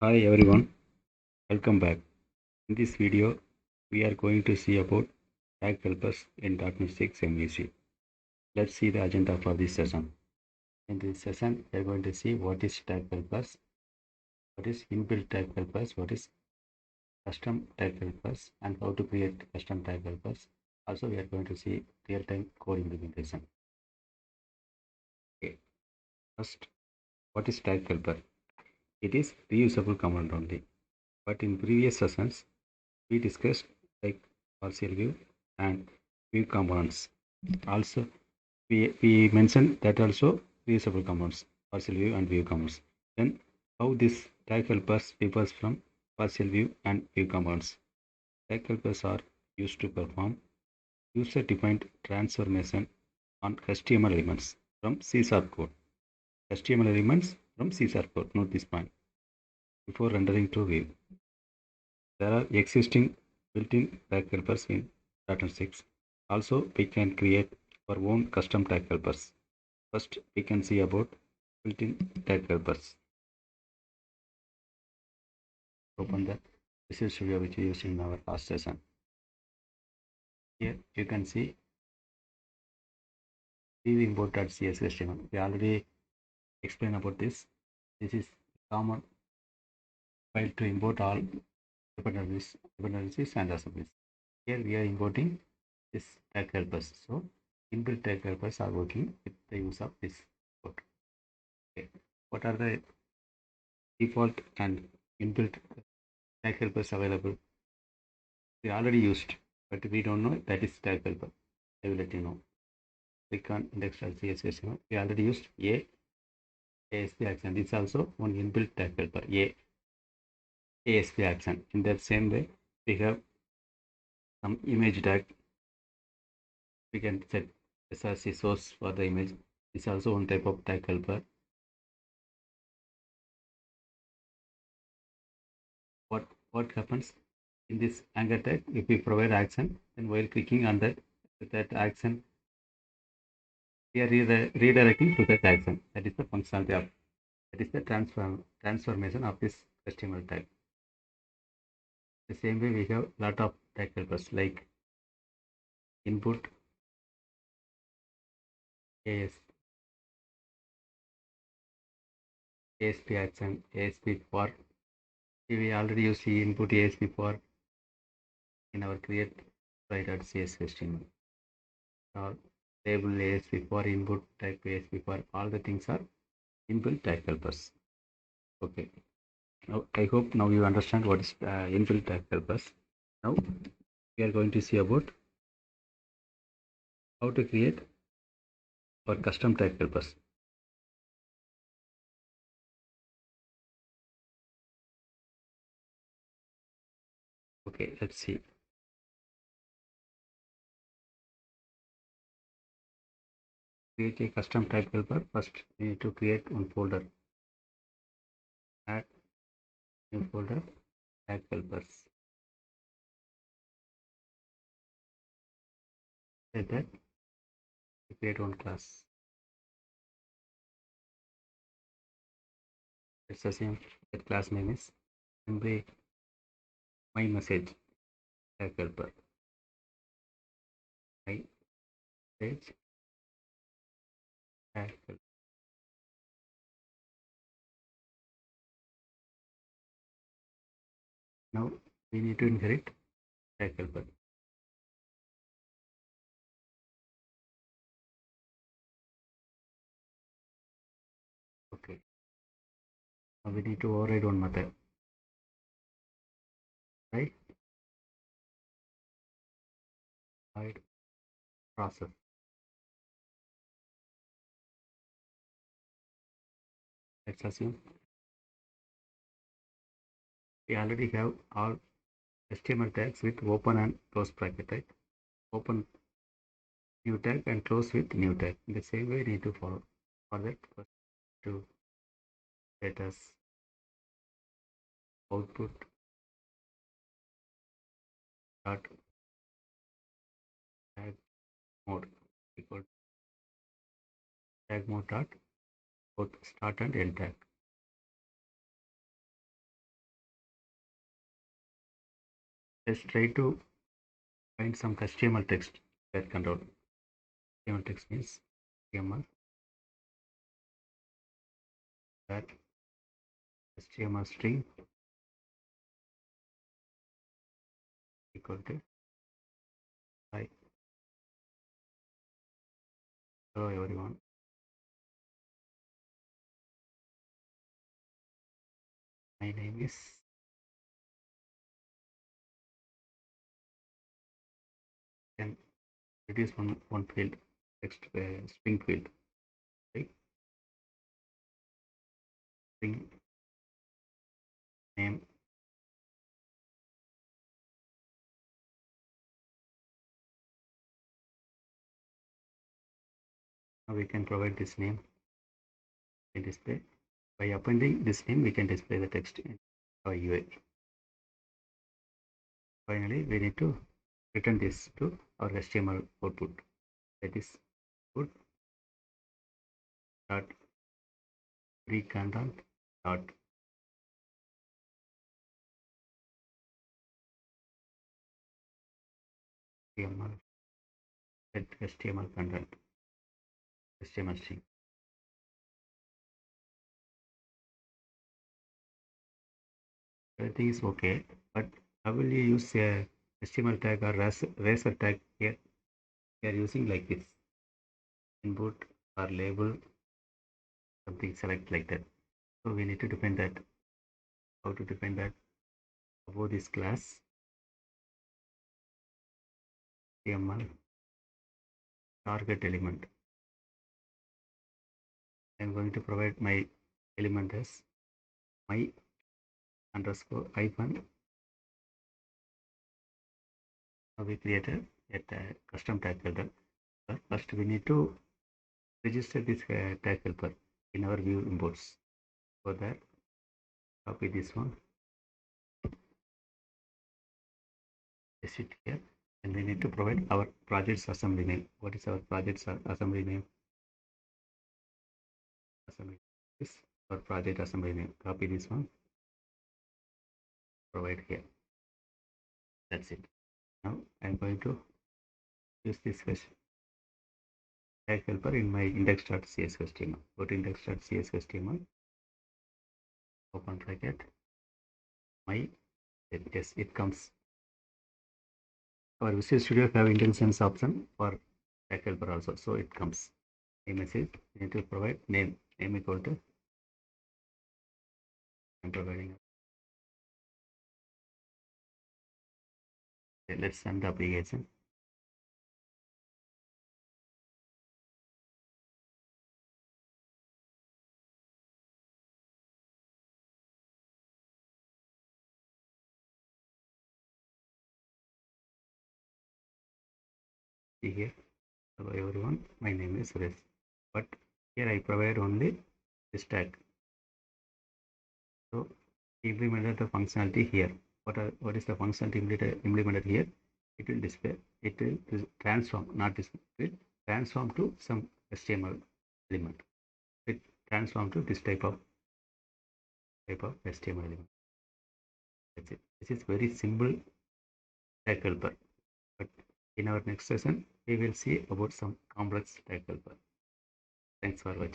Hi everyone, welcome back. In this video, we are going to see about tag helpers in .NET 6 MVC. Let's see the agenda for this session. In this session, we are going to see what is tag helpers, what is inbuilt tag helpers, what is custom tag helpers, and how to create custom tag helpers. Also, we are going to see real-time code implementation. Okay. First, what is tag helper? It is reusable command only. But in previous sessions, we discussed like partial view and view components. Also, we mentioned that also reusable components, partial view and view components. Then how this tag helpers differs from partial view and view components. Tag helpers are used to perform user-defined transformation on HTML elements from C# code. HTML elements from C# code. Note this point before rendering to view. There are existing built-in tag helpers in .NET 6. Also, we can create our own custom tag helpers. First, we can see about built-in tag helpers. Open the Visual Studio which we used in our last session. Here you can see import.cshtml. We already explained about this. This is common file to import all dependencies and assemblies. Here we are importing this tag helpers. So inbuilt tag helpers are working with the use of this code. Okay. What are the default and inbuilt tag helpers available? We already used, but we don't know that is tag helper. I will let you know. Click on index.cshtml. We already used ASP action. This is also one inbuilt tag helper, ASP action. In that same way, we have some image tag. We can set src source for the image. This is also one type of tag helper. What happens in this anchor tag? If we provide action, then while clicking on that action, we are redirecting to that action. That is the functionality of, that is the transformation of this HTML tag. The same way we have lot of tag helpers like input ASP action, ASP for. We already use the input ASP for in our create try.cshtml, or label ASP for, input type ASP for. All the things are inbuilt tag helpers. Okay. Now I hope now you understand what is inbuilt tag helpers. Now we are going to see about how to create our custom tag helpers. Okay, let's see. Create a custom tag helper. First, we need to create one folder. Add new folder, tag helpers. Like that, we create one class. Let's assume that class name is simply my message tag helper. My message tag helper. Now we need to inherit tag helper. Okay. Now we need to override one method. Right? Hide process. Let's assume we already have all HTML tags with open and close bracket, right? Open new tag and close with new tag. In the same way, we need to follow. For that, first to let us output dot tag mode equal tag mode dot both start and end tag. Let's try to find some HTML text that control. HTML text means HTML that HTML string equal to hi. Hello everyone. My name is then it is one field text string field, right? String name. Now we can provide this name in display. By appending this name, we can display the text in our UI. Finally, we need to return this to our HTML output. That is output dot content dot HTML set HTML content HTML string. Everything is okay, but how will you use a HTML tag or razor tag here? We are using like this input or label something select like that. So we need to define that. How to define that? Above this class HTML target element. I am going to provide my element as my underscore hyphen. Now we created a custom tag helper. First we need to register this tag helper in our view imports. For that, copy this one, paste it here, and we need to provide our project's assembly name. What is our project's assembly name? Assembly is our project assembly name. Copy this one, provide here. That's it. Now I'm going to use this tag helper in my index.cshtml. Go to index.cshtml, open bracket, my, yes, it comes. Our Visual Studio have intelligence option for tag helper also, so it comes. A message, you need to provide name equal to, I'm providing. Okay, let's run the application. See here, hello everyone, my name is Suresh, but here I provide only this tag. So implemented the functionality here. What is the functionality implemented here? It will display, it will transform, not display, it transform to some HTML element. It transform to this type of HTML element. That's it. This is very simple tag helper. But in our next session, we will see about some complex tag helper. Thanks for watching.